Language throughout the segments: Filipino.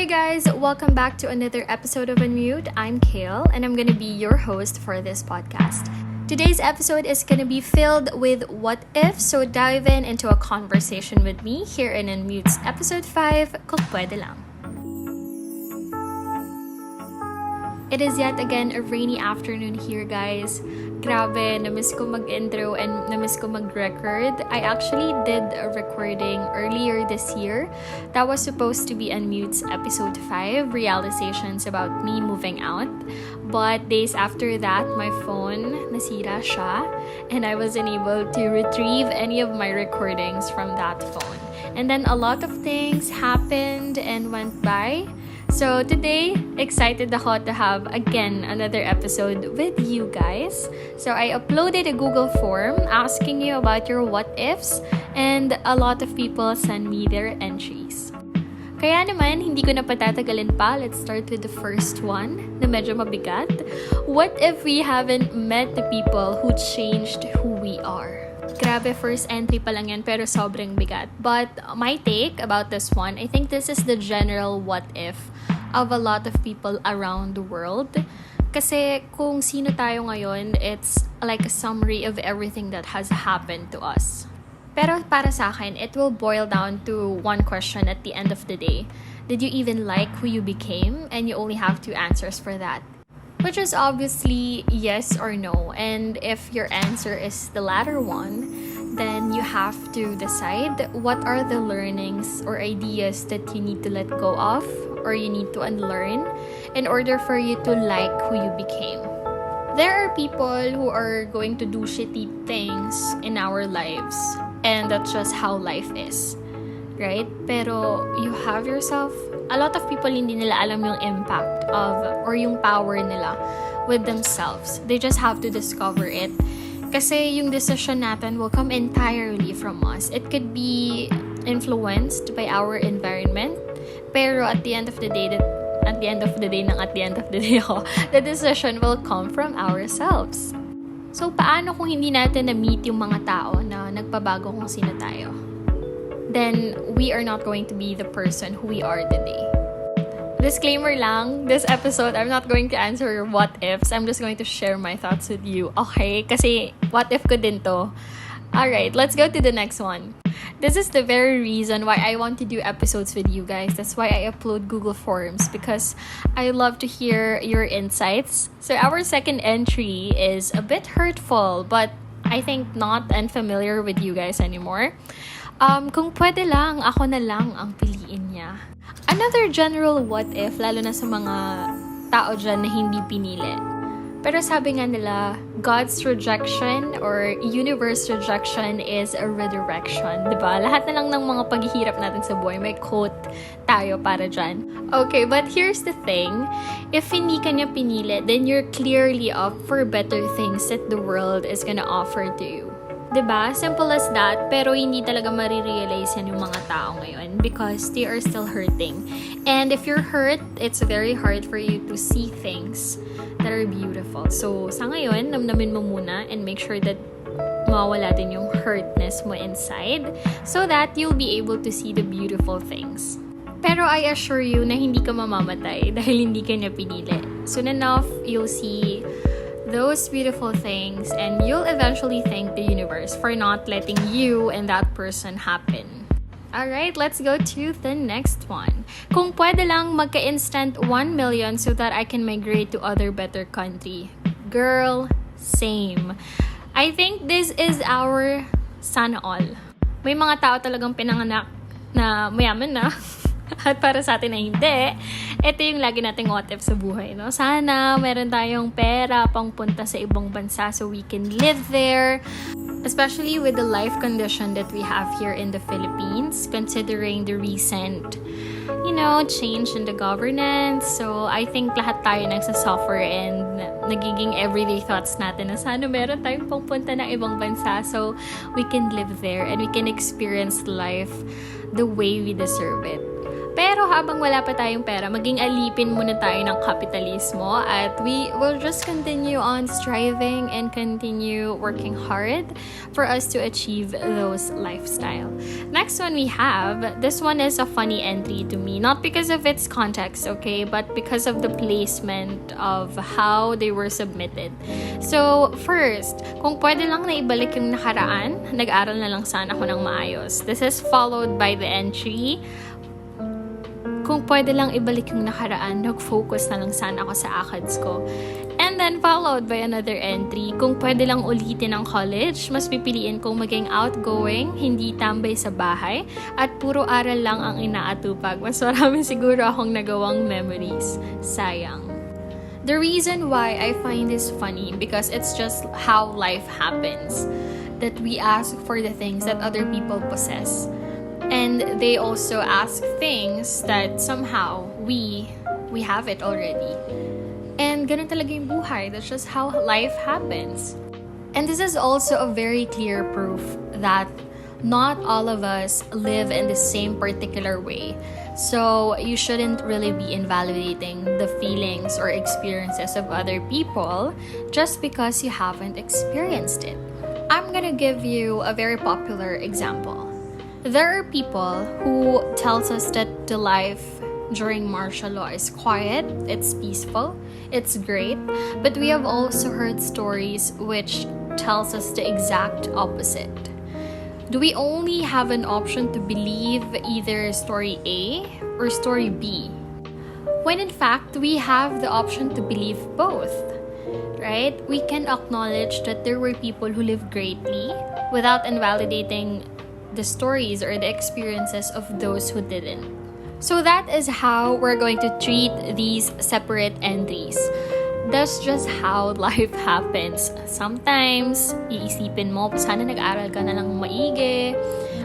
Hi guys, welcome back to another episode of Unmute. I'm Kale and I'm gonna be your host for this podcast. Today's episode is gonna be filled with what if, so dive into a conversation with me here in Unmute's episode 5, kung pwede lang. It is yet again a rainy afternoon here, guys. Grabe, namiss ko mag-intro and namiss ko mag-record. I actually did a recording earlier this year. That was supposed to be Unmute's episode 5, realizations about me moving out. But days after that, my phone nasira siya and I wasn't able to retrieve any of my recordings from that phone. And then a lot of things happened and went by. So today, excited ako to have again another episode with you guys. So I uploaded a Google form asking you about your what ifs and a lot of people send me their entries. Kaya naman, hindi ko na patatagalin pa. Let's start with the first one na medyo mabigat. What if we haven't met the people who changed who we are? Grabe, first entry pa lang yan pero sobrang bigat. But my take about this one, I think this is the general what if of a lot of people around the world. Kasi kung sino tayo ngayon, it's like a summary of everything that has happened to us. Pero para sa akin, it will boil down to one question at the end of the day. Did you even like who you became? And you only have two answers for that. Which is obviously yes or no. And if your answer is the latter one, then you have to decide what are the learnings or ideas that you need to let go of or you need to unlearn in order for you to like who you became. There are people who are going to do shitty things in our lives and that's just how life is, right? Pero you have yourself, a lot of people hindi nila alam yung impact of or yung power nila with themselves. They just have to discover it. Kasi yung decision natin will come entirely from us. It could be influenced by our environment, pero at the end of the day, the decision will come from ourselves. So, paano kung hindi natin na-meet yung mga tao na nagpabago kung sino tayo? Then, we are not going to be the person who we are today. Disclaimer lang, this episode, I'm not going to answer your what ifs. I'm just going to share my thoughts with you. Okay? Kasi, what if ko din to. Alright, let's go to the next one. This is the very reason why I want to do episodes with you guys. That's why I upload Google Forms because I love to hear your insights. So our second entry is a bit hurtful, but I think not unfamiliar with you guys anymore. Kung pwede lang, ako na lang ang piliin niya. Another general what if, lalo na sa mga tao dyan na hindi pinili. Pero sabi nga nila, God's rejection or universe rejection is a redirection. Diba? Lahat na lang ng mga paghihirap natin sa buhay, may quote tayo para dyan. Okay, but here's the thing. If hindi ka niya pinili, then you're clearly up for better things that the world is gonna offer to you. Diba? Simple as that, pero hindi talaga marirealize yan yung mga tao ngayon because they are still hurting. And if you're hurt, it's very hard for you to see things that are beautiful. So, sa ngayon, namnamin mo muna and make sure that mawala din yung hurtness mo inside so that you'll be able to see the beautiful things. Pero I assure you na hindi ka mamamatay dahil hindi ka niya pinili. Soon enough, you'll see those beautiful things and you'll eventually thank the universe for not letting you and that person happen. Alright, let's go to the next one. Kung pwede lang magka-instant 1 million so that I can migrate to other better country. Girl, same. I think this is our sana all. May mga tao talagang pinanganak na mayaman na. At para sa atin na hindi, ito yung lagi nating what if sa buhay, no? Sana meron tayong pera pang punta sa ibang bansa so we can live there. Especially with the life condition that we have here in the Philippines, considering the recent, change in the governance. So, I think lahat tayo nagsasuffer and nagiging everyday thoughts natin na sana meron tayong pangpunta ng ibang bansa so we can live there and we can experience life the way we deserve it. Pero habang wala pa tayong pera, maging alipin muna tayo ng kapitalismo at we will just continue on striving and continue working hard for us to achieve those lifestyle. Next one we have, this one is a funny entry to me, not because of its context, okay, but because of the placement of how they were submitted. So, first, kung pwede lang na ibalik yung nakaraan, nag-aral na lang sana ako ng maayos. This is followed by the entry, kung pwede lang ibalik yung nakaraan, nag-focus na lang sana ako sa ACADS ko. And then followed by another entry, kung pwede lang ulitin ang college, mas pipiliin kong maging outgoing, hindi tambay sa bahay, at puro aral lang ang inaatupag. Mas marami siguro akong nagawang memories. Sayang. The reason why I find this funny, because it's just how life happens. That we ask for the things that other people possess. And they also ask things that somehow we have it already. And ganun talaga yung buhay. That's just how life happens. And this is also a very clear proof that not all of us live in the same particular way. So you shouldn't really be invalidating the feelings or experiences of other people just because you haven't experienced it. I'm gonna give you a very popular example. There are people who tells us that the life during martial law is quiet, it's peaceful, it's great, but we have also heard stories which tells us the exact opposite. Do we only have an option to believe either story A or story B? When in fact, we have the option to believe both, right? We can acknowledge that there were people who lived greatly without invalidating the stories or the experiences of those who didn't. So that is how we're going to treat these separate entries. That's just how life happens. Sometimes, iisipin mo, sana nag-aral ka na lang maigi.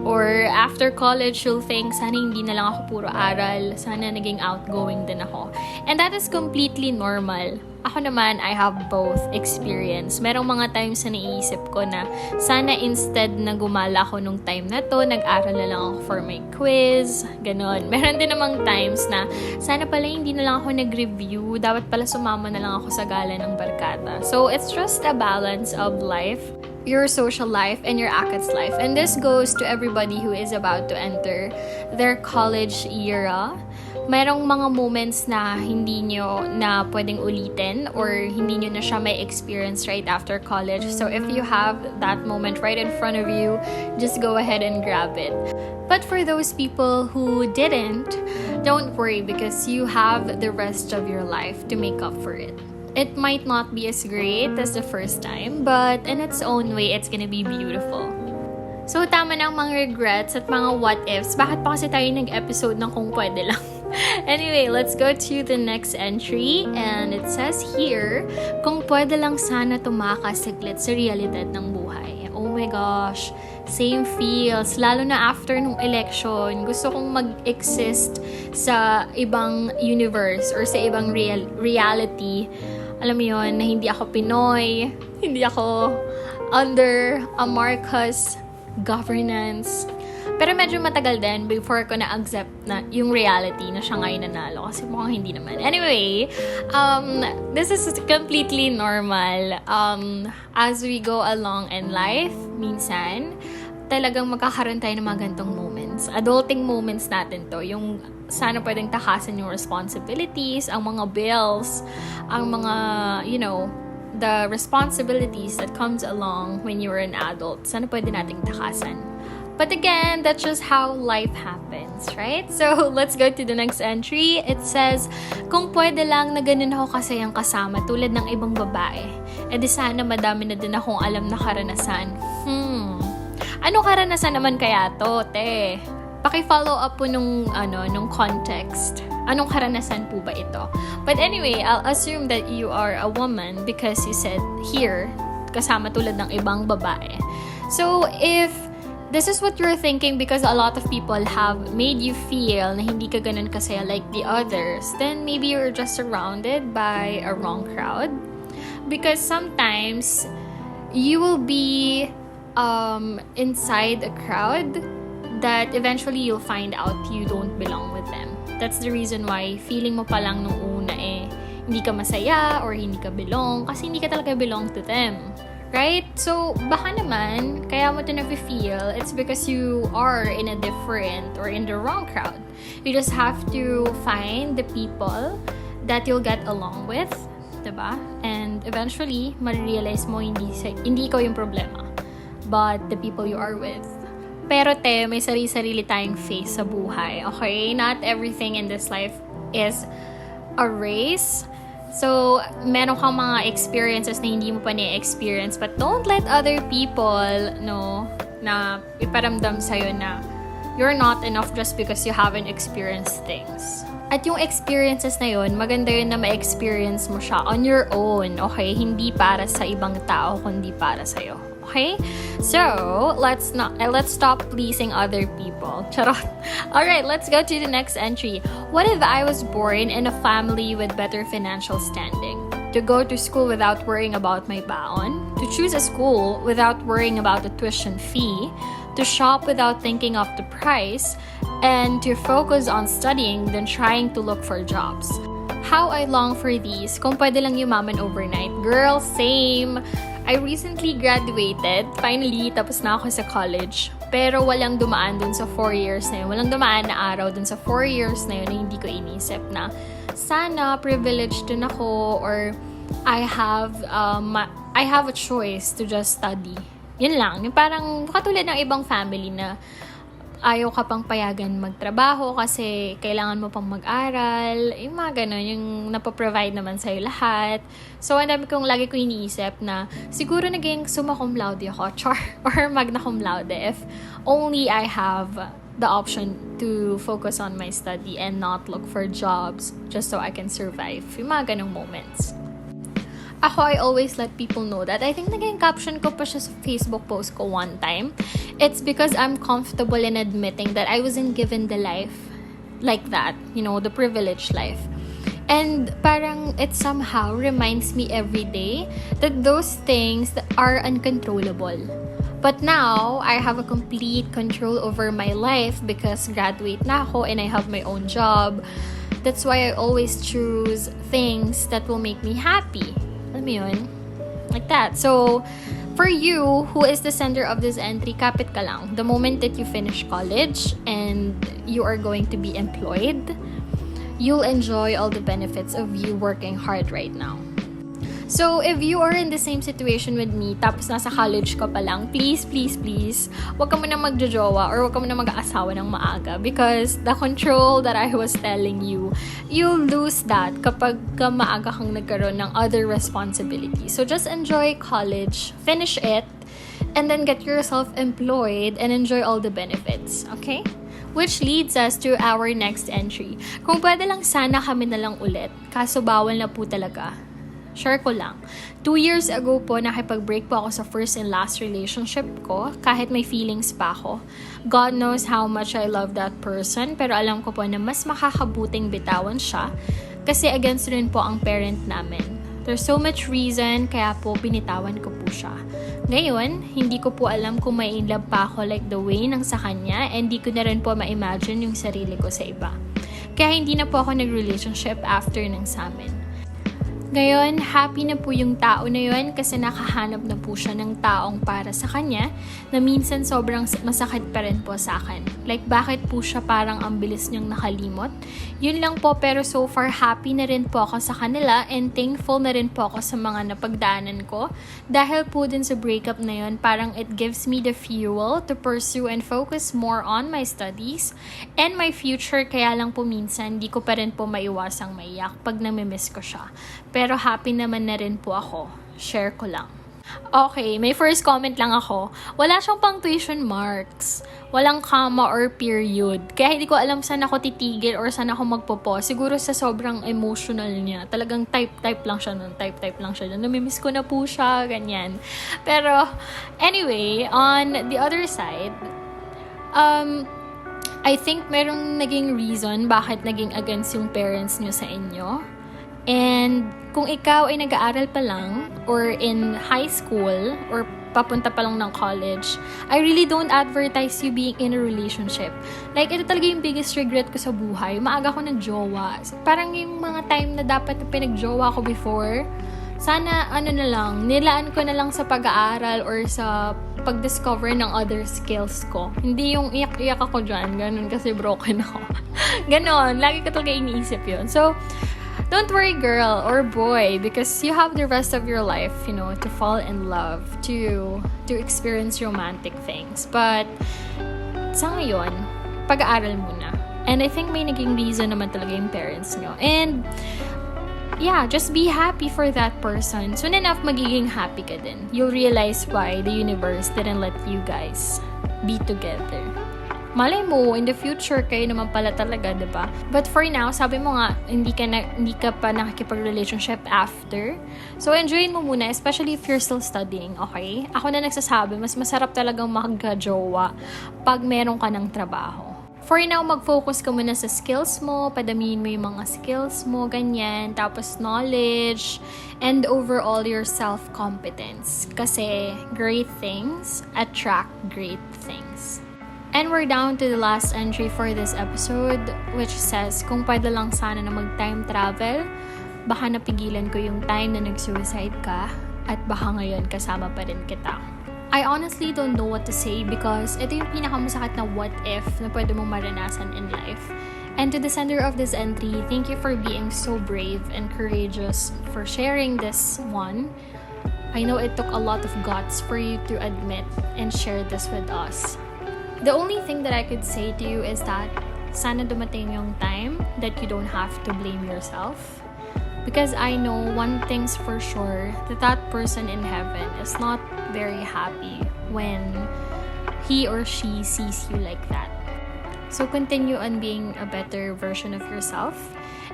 Or after college, you'll think, sana hindi na lang ako puro aral. Sana naging outgoing din ako. And that is completely normal. Ako naman, I have both experience. Merong mga times na naiisip ko na sana instead na gumala ako nung time na to, nag-aral na lang ako for my quiz, ganon. Meron din namang times na sana pala hindi na lang ako nag-review, dapat pala sumama na lang ako sa gala ng barkada. So, it's just a balance of life, your social life and your ACADS life. And this goes to everybody who is about to enter their college era. Merong mga moments na hindi nyo na pwedeng ulitin or hindi nyo na siya may experience right after college. So if you have that moment right in front of you, just go ahead and grab it. But for those people who didn't, don't worry because you have the rest of your life to make up for it. It might not be as great as the first time, but in its own way, it's gonna be beautiful. So, tama na ang mga regrets at mga what-ifs. Bakit pa kasi tayo nag-episode ng kung pwede lang? Anyway, let's go to the next entry. And it says here, kung pwede lang sana tumakas saglit sa realidad ng buhay. Oh my gosh, same feels. Lalo na after nung election, gusto kong mag-exist sa ibang universe or sa ibang reality. Alam mo yun, na hindi ako Pinoy, hindi ako under a Marcos governance. Pero medyo matagal din before ko na-accept na yung reality na siya ngayon nanalo. Kasi mukhang hindi naman. Anyway, this is completely normal. As we go along in life, minsan, talagang magkakaroon tayo ng mga gantong moments. Adulting moments natin to. Yung sana pwedeng takasan yung responsibilities, ang mga bills, ang mga, you know, the responsibilities that comes along when you're an adult. Sana pwede nating takasan. But again, that's just how life happens, right? So, let's go to the next entry. It says, kung pwede lang na ganun ako kasayang kasama tulad ng ibang babae, di sana madami na din akong alam na karanasan. Ano karanasan naman kaya to, te? Paki-follow up po nung context. Anong karanasan po ba ito? But anyway, I'll assume that you are a woman because you said here, kasama tulad ng ibang babae. So, if this is what you're thinking because a lot of people have made you feel na hindi ka ganun kasaya like the others, then maybe you're just surrounded by a wrong crowd. Because sometimes you will be inside a crowd that eventually you'll find out you don't belong with them. That's the reason why feeling mo pa lang nung una hindi ka masaya or hindi ka belong kasi hindi ka talaga belong to them. Right? So, baka naman, kaya mo ito na-feel, it's because you are in a different or in the wrong crowd. You just have to find the people that you'll get along with, diba? And eventually, ma-realize mo hindi ikaw yung problema, but the people you are with. Pero may sarili-sarili tayong face sa buhay, okay? Not everything in this life is a race. So, meron kang mga experiences na hindi mo pa ni-experience, but don't let other people, na iparamdam sa'yo na you're not enough just because you haven't experienced things. At yung experiences na yun, maganda yun na ma-experience mo siya on your own, okay? Hindi para sa ibang tao, kundi para sa'yo. Okay? So, let's stop pleasing other people. Charot. Alright, let's go to the next entry. What if I was born in a family with better financial standing? To go to school without worrying about my baon? To choose a school without worrying about the tuition fee? To shop without thinking of the price? And to focus on studying than trying to look for jobs? How I long for these. Kung pwede lang yumaman overnight. Girl, same. I recently graduated. Finally, tapos na ako sa college. Pero walang dumaan dun sa 4 years na yun. Walang dumaan na araw dun sa 4 years na yun na hindi ko inisip na sana privileged din ako or I have a choice to just study. Yun lang. Yung parang katulad ng ibang family na ayaw ka pang payagan magtrabaho kasi kailangan mo pang mag-aral. Yung mga ganun, yung napoprovide naman sa'yo lahat. So, ang dami kong lagi ko iniisip na siguro naging summa cum laude ako, or magna cum laude if only I have the option to focus on my study and not look for jobs just so I can survive. Yung mga ganung moments. Ako, I always let people know that. I think naging caption ko pa siya sa Facebook post ko one time. It's because I'm comfortable in admitting that I wasn't given the life like that. The privileged life. And parang it somehow reminds me every day that those things are uncontrollable. But now, I have a complete control over my life because graduate na ako and I have my own job. That's why I always choose things that will make me happy. Alam mo yun? Like that. So, for you, who is the sender of this entry, kapit ka lang. The moment that you finish college and you are going to be employed, you'll enjoy all the benefits of you working hard right now. So, if you are in the same situation with me, tapos nasa college ka pa lang, please, wag ka muna magjojowa or wag ka muna mag-aasawa ng maaga because the control that I was telling you, you'll lose that kapag maaga kang nagkaroon ng other responsibilities. So, just enjoy college, finish it, and then get yourself employed and enjoy all the benefits. Okay? Which leads us to our next entry. Kung pwede lang sana kami na lang ulit, kaso bawal na po talaga. Share ko lang. 2 years ago po, nakipag-break po ako sa first and last relationship ko, kahit may feelings pa ako. God knows how much I love that person, pero alam ko po na mas makakabuting bitawan siya, kasi against rin po ang parent namin. There's so much reason, kaya po binitawan ko po siya. Ngayon, hindi ko po alam kung may in love pa ako like the way ng sa kanya, and hindi ko na rin po ma-imagine yung sarili ko sa iba. Kaya hindi na po ako nag-relationship after ng sa amin. Ngayon, happy na po yung tao na yun kasi nakahanap na po siya ng taong para sa kanya na minsan sobrang masakit pa rin po sa akin. Like, bakit po siya parang ang bilis niyang nakalimot? Yun lang po, pero so far happy na rin po ako sa kanila and thankful na rin po ako sa mga napagdaanan ko. Dahil po din sa breakup na yun, parang it gives me the fuel to pursue and focus more on my studies and my future. Kaya lang po minsan, di ko pa rin po maiwasang maiyak pag namimiss ko siya. Pero happy naman na rin po ako. Share ko lang. Okay, may first comment lang ako. Wala siyang punctuation marks. Walang comma or period. Kaya hindi ko alam saan ako titigil or saan ako magpo-pause. Siguro sa sobrang emotional niya. Talagang type lang siya nun. Type lang siya nun. Namimiss ko na po siya. Ganyan. Pero, anyway, on the other side, I think merong naging reason bakit naging against yung parents niyo sa inyo. And kung ikaw ay nag-aaral pa lang or in high school or papunta pa lang ng college, I really don't advertise you being in a relationship. Like, ito talaga yung biggest regret ko sa buhay. Maaga ko ng jowa. Parang yung mga time na dapat na pinag-jowa ko before, sana, na lang, nilaan ko na lang sa pag-aaral or sa pag-discover ng other skills ko. Hindi yung iyak-iyak ako dyan, ganun, kasi broken ako. Ganon, lagi ko talaga iniisip yun. So, don't worry, girl or boy, because you have the rest of your life, to fall in love, to experience romantic things. But, sa ngayon, pag-aaral muna. And I think may naging reason naman talaga yung parents nyo. And, yeah, just be happy for that person. Soon enough, magiging happy ka din. You'll realize why the universe didn't let you guys be together. Malay mo, in the future, kayo naman pala talaga, diba? But for now, sabi mo nga, hindi ka pa nakikipag-relationship after. So, enjoyin mo muna, especially if you're still studying, okay? Ako na nagsasabi, mas masarap talagang magka-jowa pag meron ka ng trabaho. For now, mag-focus ka muna sa skills mo, padamihin mo yung mga skills mo, ganyan, tapos knowledge, and overall your self-competence. Kasi great things attract great things. And we're down to the last entry for this episode, which says, kung pwede lang sana na mag-time travel, baka napigilan ko yung time na nag-suicide ka, at baka ngayon kasama pa rin kita. I honestly don't know what to say because ito yung pinakamasakit na what if na pwede mong maranasan in life. And to the sender of this entry, thank you for being so brave and courageous for sharing this one. I know it took a lot of guts for you to admit and share this with us. The only thing that I could say to you is that sana dumating yung time that you don't have to blame yourself. Because I know one thing's for sure, that person in heaven is not very happy when he or she sees you like that. So continue on being a better version of yourself.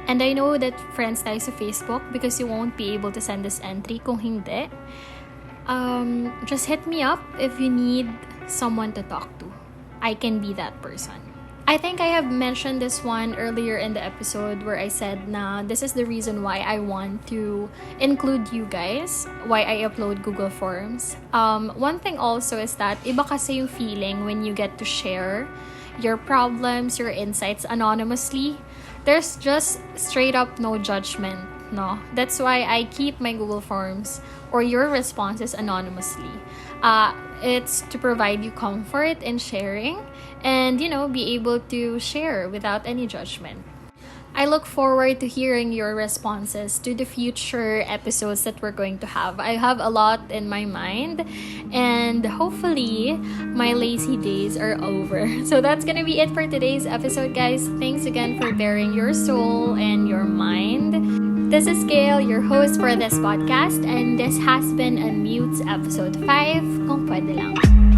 And I know that friends tayo sa Facebook because you won't be able to send this entry kung hindi. Just hit me up if you need someone to talk to. I can be that person. I think I have mentioned this one earlier in the episode where I said na this is the reason why I want to include you guys, why I upload Google Forms. One thing also is that iba kasi yung feeling when you get to share your problems, your insights anonymously. There's just straight up no judgment, no? That's why I keep my Google Forms or your responses anonymously. It's to provide you comfort in sharing and, be able to share without any judgment. I look forward to hearing your responses to the future episodes that we're going to have. I have a lot in my mind and hopefully my lazy days are over. So that's gonna be it for today's episode, guys. Thanks again for bearing your soul and your mind. This is Gail, your host for this podcast, and this has been Unmute's episode 5, Kung Pwede Lang.